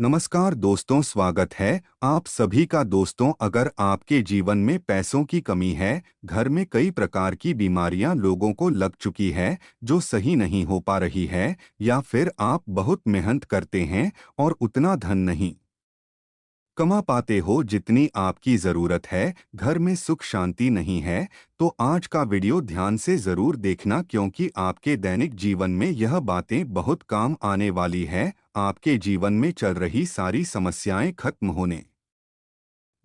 नमस्कार दोस्तों, स्वागत है आप सभी का। दोस्तों, अगर आपके जीवन में पैसों की कमी है, घर में कई प्रकार की बीमारियां लोगों को लग चुकी है जो सही नहीं हो पा रही है, या फिर आप बहुत मेहनत करते हैं और उतना धन नहीं कमा पाते हो जितनी आपकी ज़रूरत है, घर में सुख शांति नहीं है, तो आज का वीडियो ध्यान से ज़रूर देखना, क्योंकि आपके दैनिक जीवन में यह बातें बहुत काम आने वाली है। आपके जीवन में चल रही सारी समस्याएं खत्म होने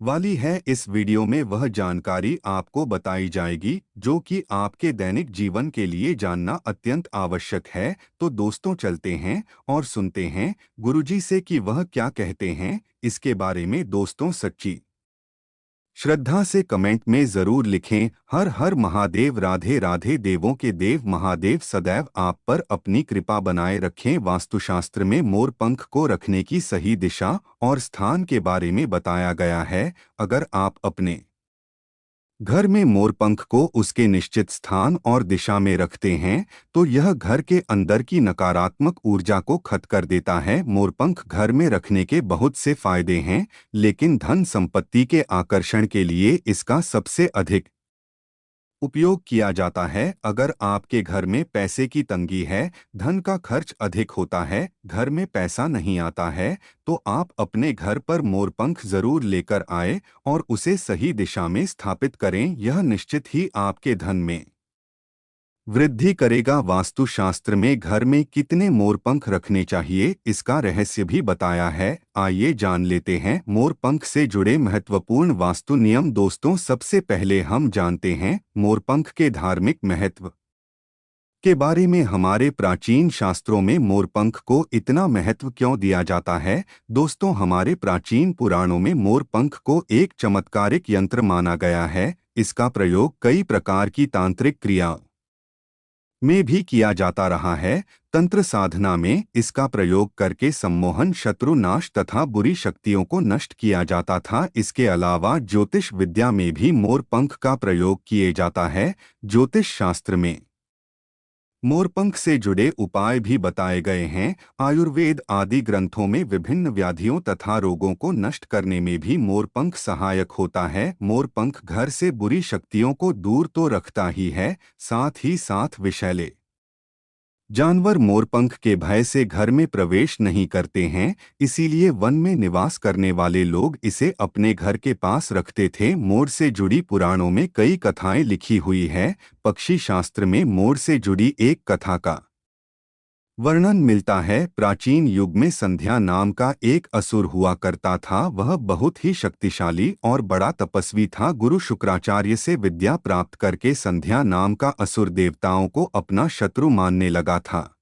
वाली है। इस वीडियो में वह जानकारी आपको बताई जाएगी जो कि आपके दैनिक जीवन के लिए जानना अत्यंत आवश्यक है। तो दोस्तों, चलते हैं और सुनते हैं गुरुजी से कि वह क्या कहते हैं इसके बारे में। दोस्तों, सच्ची श्रद्धा से कमेंट में जरूर लिखें, हर हर महादेव, राधे राधे। देवों के देव महादेव सदैव आप पर अपनी कृपा बनाए रखें। वास्तुशास्त्र में मोर पंख को रखने की सही दिशा और स्थान के बारे में बताया गया है। अगर आप अपने घर में मोरपंख को उसके निश्चित स्थान और दिशा में रखते हैं तो यह घर के अंदर की नकारात्मक ऊर्जा को खत्म कर देता है। मोरपंख घर में रखने के बहुत से फायदे हैं, लेकिन धन संपत्ति के आकर्षण के लिए इसका सबसे अधिक उपयोग किया जाता है। अगर आपके घर में पैसे की तंगी है, धन का खर्च अधिक होता है, घर में पैसा नहीं आता है, तो आप अपने घर पर मोरपंख जरूर लेकर आए और उसे सही दिशा में स्थापित करें। यह निश्चित ही आपके धन में वृद्धि करेगा। वास्तुशास्त्र में घर में कितने मोरपंख रखने चाहिए, इसका रहस्य भी बताया है। आइए जान लेते हैं मोरपंख से जुड़े महत्वपूर्ण वास्तु नियम। दोस्तों, सबसे पहले हम जानते हैं मोरपंख के धार्मिक महत्व के बारे में। हमारे प्राचीन शास्त्रों में मोरपंख को इतना महत्व क्यों दिया जाता है? दोस्तों, हमारे प्राचीन पुराणों में मोरपंख को एक चमत्कारिक यंत्र माना गया है। इसका प्रयोग कई प्रकार की तांत्रिक क्रिया में भी किया जाता रहा है। तंत्र साधना में इसका प्रयोग करके सम्मोहन, शत्रु नाश तथा बुरी शक्तियों को नष्ट किया जाता था। इसके अलावा ज्योतिष विद्या में भी मोरपंख का प्रयोग किए जाता है। ज्योतिष शास्त्र में मोरपंख से जुड़े उपाय भी बताए गए हैं। आयुर्वेद आदि ग्रंथों में विभिन्न व्याधियों तथा रोगों को नष्ट करने में भी मोरपंख सहायक होता है। मोरपंख घर से बुरी शक्तियों को दूर तो रखता ही है, साथ ही साथ विषैले जानवर मोरपंख के भय से घर में प्रवेश नहीं करते हैं। इसीलिए वन में निवास करने वाले लोग इसे अपने घर के पास रखते थे। मोर से जुड़ी पुराणों में कई कथाएं लिखी हुई है। पक्षी शास्त्र में मोर से जुड़ी एक कथा का वर्णन मिलता है। प्राचीन युग में संध्या नाम का एक असुर हुआ करता था। वह बहुत ही शक्तिशाली और बड़ा तपस्वी था। गुरु शुक्राचार्य से विद्या प्राप्त करके संध्या नाम का असुर देवताओं को अपना शत्रु मानने लगा था।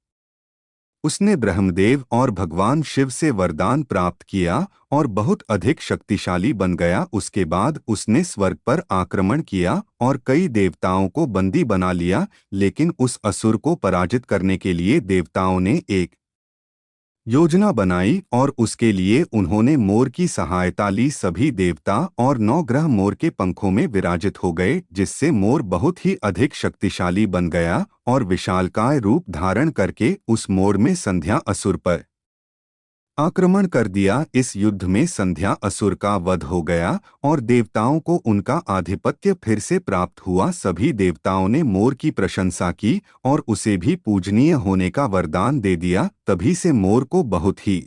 उसने ब्रह्मदेव और भगवान शिव से वरदान प्राप्त किया और बहुत अधिक शक्तिशाली बन गया। उसके बाद उसने स्वर्ग पर आक्रमण किया और कई देवताओं को बंदी बना लिया। लेकिन उस असुर को पराजित करने के लिए देवताओं ने एक योजना बनाई और उसके लिए उन्होंने मोर की सहायता ली। सभी देवता और 9 ग्रह मोर के पंखों में विराजित हो गए, जिससे मोर बहुत ही अधिक शक्तिशाली बन गया और विशालकाय रूप धारण करके उस मोर में संध्या असुर पर आक्रमण कर दिया। इस युद्ध में संध्या असुर का वध हो गया और देवताओं को उनका आधिपत्य फिर से प्राप्त हुआ। सभी देवताओं ने मोर की प्रशंसा की और उसे भी पूजनीय होने का वरदान दे दिया। तभी से मोर को बहुत ही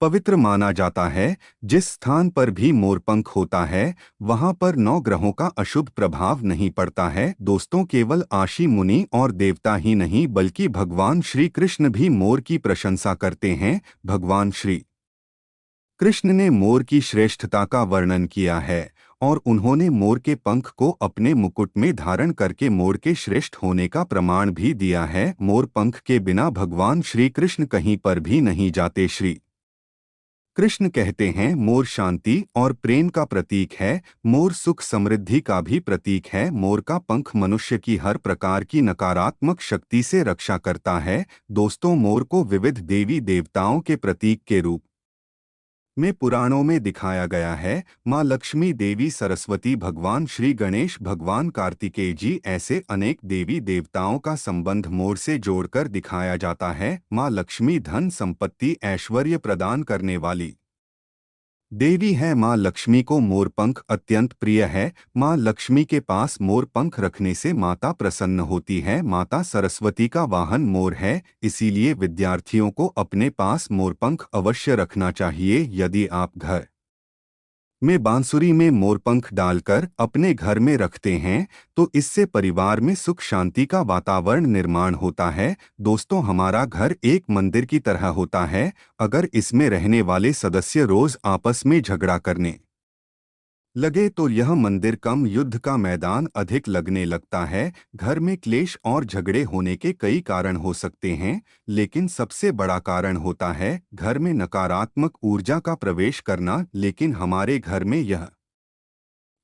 पवित्र माना जाता है। जिस स्थान पर भी मोरपंख होता है, वहां पर 9 ग्रहों का अशुभ प्रभाव नहीं पड़ता है। दोस्तों, केवल आशी मुनि और देवता ही नहीं बल्कि भगवान श्री कृष्ण भी मोर की प्रशंसा करते हैं। भगवान श्री कृष्ण ने मोर की श्रेष्ठता का वर्णन किया है और उन्होंने मोर के पंख को अपने मुकुट में धारण करके मोर के श्रेष्ठ होने का प्रमाण भी दिया है। मोर पंख के बिना भगवान श्री कृष्ण कहीं पर भी नहीं जाते। श्री कृष्ण कहते हैं, मोर शांति और प्रेम का प्रतीक है। मोर सुख समृद्धि का भी प्रतीक है। मोर का पंख मनुष्य की हर प्रकार की नकारात्मक शक्ति से रक्षा करता है। दोस्तों, मोर को विविध देवी देवताओं के प्रतीक के रूप में पुराणों में दिखाया गया है। माँ लक्ष्मी, देवी सरस्वती, भगवान श्री गणेश, भगवान कार्तिकेय जी, ऐसे अनेक देवी देवताओं का संबंध मोर से जोड़कर दिखाया जाता है। माँ लक्ष्मी धन संपत्ति ऐश्वर्य प्रदान करने वाली देवी है। माँ लक्ष्मी को मोरपंख अत्यंत प्रिय है। माँ लक्ष्मी के पास मोरपंख रखने से माता प्रसन्न होती है। माता सरस्वती का वाहन मोर है, इसीलिए विद्यार्थियों को अपने पास मोरपंख अवश्य रखना चाहिए। यदि आप घर में बांसुरी में मोरपंख डालकर अपने घर में रखते हैं तो इससे परिवार में सुख शांति का वातावरण निर्माण होता है। दोस्तों, हमारा घर एक मंदिर की तरह होता है। अगर इसमें रहने वाले सदस्य रोज आपस में झगड़ा करने लगे तो यह मंदिर कम, युद्ध का मैदान अधिक लगने लगता है। घर में क्लेश और झगड़े होने के कई कारण हो सकते हैं, लेकिन सबसे बड़ा कारण होता है घर में नकारात्मक ऊर्जा का प्रवेश करना। लेकिन हमारे घर में यह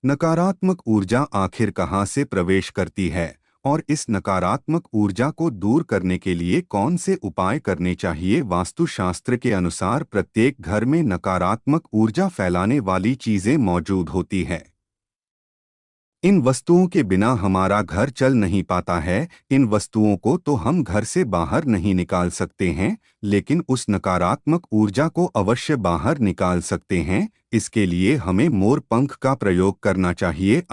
नकारात्मक ऊर्जा आखिर कहाँ से प्रवेश करती है और इस नकारात्मक ऊर्जा को दूर करने के लिए कौन से उपाय करने चाहिए? वास्तुशास्त्र के अनुसार प्रत्येक घर में नकारात्मक ऊर्जा फैलाने वाली चीजें मौजूद होती है। इन वस्तुओं के बिना हमारा घर चल नहीं पाता है। इन वस्तुओं को तो हम घर से बाहर नहीं निकाल सकते हैं, लेकिन उस नकारात्मक ऊर्जा को अवश्य बाहर निकाल सकते हैं। इसके लिए हमें मोर पंख का प्रयोग करना चाहिए।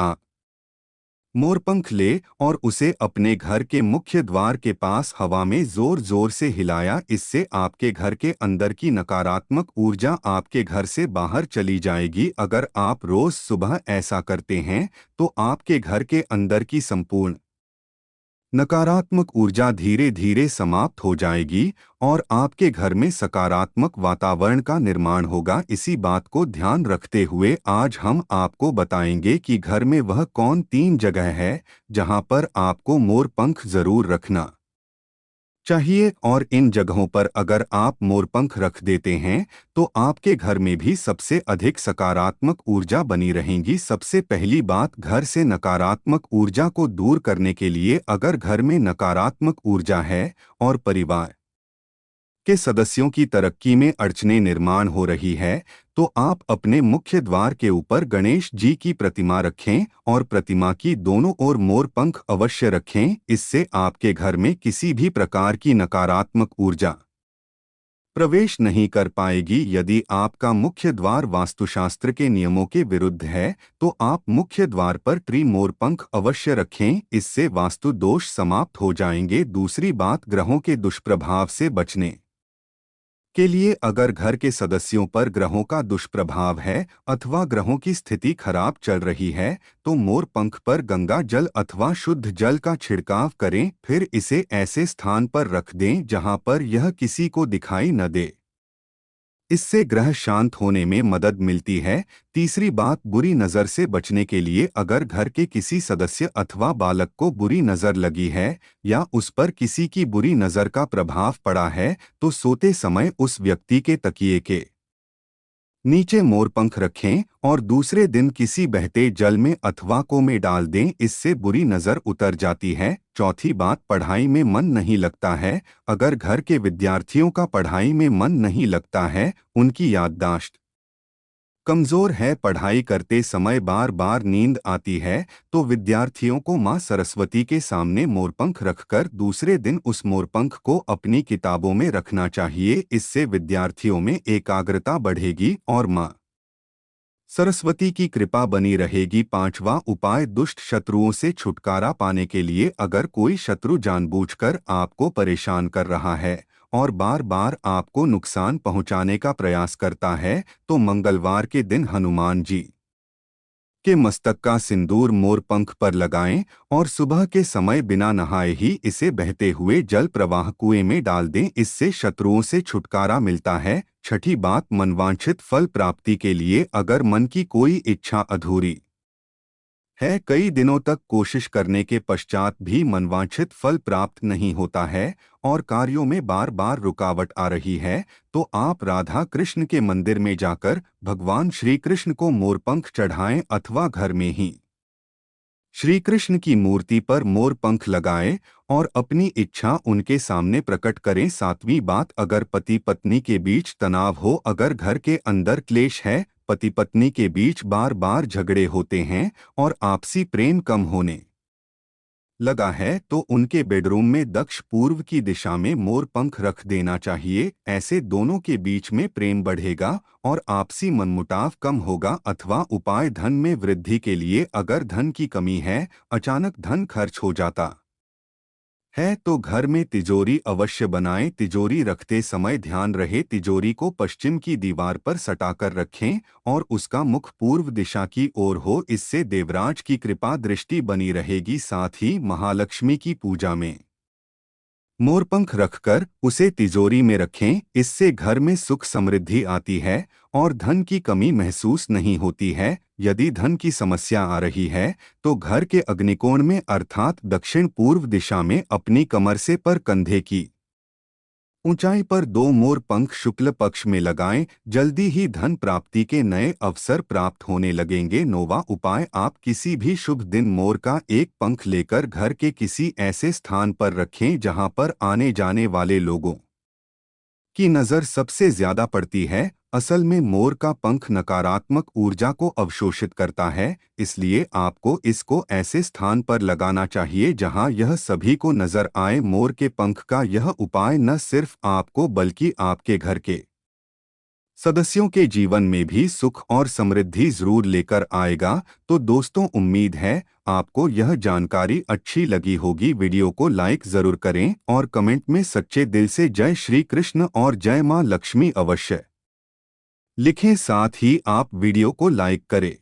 मोरपंख ले और उसे अपने घर के मुख्य द्वार के पास हवा में जोर जोर से हिलाया। इससे आपके घर के अंदर की नकारात्मक ऊर्जा आपके घर से बाहर चली जाएगी। अगर आप रोज सुबह ऐसा करते हैं तो आपके घर के अंदर की संपूर्ण नकारात्मक ऊर्जा धीरे धीरे समाप्त हो जाएगी और आपके घर में सकारात्मक वातावरण का निर्माण होगा। इसी बात को ध्यान रखते हुए आज हम आपको बताएंगे कि घर में वह कौन 3 जगह है जहां पर आपको मोर पंख जरूर रखना चाहिए, और इन जगहों पर अगर आप मोरपंख रख देते हैं तो आपके घर में भी सबसे अधिक सकारात्मक ऊर्जा बनी रहेगी। सबसे पहली बात, घर से नकारात्मक ऊर्जा को दूर करने के लिए अगर घर में नकारात्मक ऊर्जा है और परिवार के सदस्यों की तरक्की में अड़चनें निर्माण हो रही है तो आप अपने मुख्य द्वार के ऊपर गणेश जी की प्रतिमा रखें और प्रतिमा की दोनों ओर मोर पंख अवश्य रखें। इससे आपके घर में किसी भी प्रकार की नकारात्मक ऊर्जा प्रवेश नहीं कर पाएगी। यदि आपका मुख्य द्वार वास्तुशास्त्र के नियमों के विरुद्ध है तो आप मुख्य द्वार पर मोर पंख अवश्य रखें। इससे वास्तु दोष समाप्त हो जाएंगे। दूसरी बात, ग्रहों के दुष्प्रभाव से बचने के लिए अगर घर के सदस्यों पर ग्रहों का दुष्प्रभाव है अथवा ग्रहों की स्थिति खराब चल रही है तो मोर पंख पर गंगा जल अथवा शुद्ध जल का छिड़काव करें। फिर इसे ऐसे स्थान पर रख दें जहां पर यह किसी को दिखाई न दे। इससे ग्रह शांत होने में मदद मिलती है। तीसरी बात, बुरी नज़र से बचने के लिए अगर घर के किसी सदस्य अथवा बालक को बुरी नज़र लगी है या उस पर किसी की बुरी नज़र का प्रभाव पड़ा है तो सोते समय उस व्यक्ति के तकिए के नीचे मोरपंख रखें और दूसरे दिन किसी बहते जल में अथवा को में डाल दें। इससे बुरी नज़र उतर जाती है। चौथी बात, पढ़ाई में मन नहीं लगता है। अगर घर के विद्यार्थियों का पढ़ाई में मन नहीं लगता है, उनकी याददाश्त कमजोर है, पढ़ाई करते समय बार बार नींद आती है, तो विद्यार्थियों को मां सरस्वती के सामने मोरपंख रखकर दूसरे दिन उस मोरपंख को अपनी किताबों में रखना चाहिए। इससे विद्यार्थियों में एकाग्रता बढ़ेगी और मां सरस्वती की कृपा बनी रहेगी। पांचवा उपाय, दुष्ट शत्रुओं से छुटकारा पाने के लिए अगर कोई शत्रु जानबूझकर आपको परेशान कर रहा है और बार बार आपको नुकसान पहुंचाने का प्रयास करता है तो मंगलवार के दिन हनुमान जी के मस्तक का सिंदूर मोर पंख पर लगाएं और सुबह के समय बिना नहाए ही इसे बहते हुए जल प्रवाह कुएं में डाल दें। इससे शत्रुओं से छुटकारा मिलता है। छठी बात, मनवांछित फल प्राप्ति के लिए अगर मन की कोई इच्छा अधूरी है, कई दिनों तक कोशिश करने के पश्चात भी मनवांछित फल प्राप्त नहीं होता है और कार्यों में बार बार रुकावट आ रही है, तो आप राधा कृष्ण के मंदिर में जाकर भगवान श्री कृष्ण को मोरपंख चढ़ाएं अथवा घर में ही श्री कृष्ण की मूर्ति पर मोर पंख लगाएं और अपनी इच्छा उनके सामने प्रकट करें। सातवीं बात, अगर पति पत्नी के बीच तनाव हो, अगर घर के अंदर क्लेश है, पति पत्नी के बीच बार बार झगड़े होते हैं और आपसी प्रेम कम होने लगा है, तो उनके बेडरूम में दक्ष पूर्व की दिशा में मोर पंख रख देना चाहिए। ऐसे दोनों के बीच में प्रेम बढ़ेगा और आपसी मनमुटाव कम होगा। अथवा उपाय, धन में वृद्धि के लिए, अगर धन की कमी है, अचानक धन खर्च हो जाता है, तो घर में तिजोरी अवश्य बनाएं। तिजोरी रखते समय ध्यान रहे तिजोरी को पश्चिम की दीवार पर सटाकर रखें और उसका मुख पूर्व दिशा की ओर हो। इससे देवराज की कृपा दृष्टि बनी रहेगी। साथ ही महालक्ष्मी की पूजा में मोरपंख रखकर उसे तिजोरी में रखें। इससे घर में सुख समृद्धि आती है और धन की कमी महसूस नहीं होती है। यदि धन की समस्या आ रही है, तो घर के अग्निकोण में अर्थात दक्षिण पूर्व दिशा में अपनी कमर से पर कंधे की ऊंचाई पर दो मोर पंख शुक्ल पक्ष में लगाएं। जल्दी ही धन प्राप्ति के नए अवसर प्राप्त होने लगेंगे। नौवां उपाय, आप किसी भी शुभ दिन मोर का एक पंख लेकर घर के किसी ऐसे स्थान पर रखें जहां पर आने जाने वाले लोगों की नज़र सबसे ज्यादा पड़ती है। असल में मोर का पंख नकारात्मक ऊर्जा को अवशोषित करता है, इसलिए आपको इसको ऐसे स्थान पर लगाना चाहिए जहां यह सभी को नजर आए। मोर के पंख का यह उपाय न सिर्फ आपको बल्कि आपके घर के सदस्यों के जीवन में भी सुख और समृद्धि जरूर लेकर आएगा। तो दोस्तों, उम्मीद है आपको यह जानकारी अच्छी लगी होगी। वीडियो को लाइक जरूर करें और कमेंट में सच्चे दिल से जय श्री कृष्ण और जय मां लक्ष्मी अवश्य लिखें। साथ ही आप वीडियो को लाइक करें।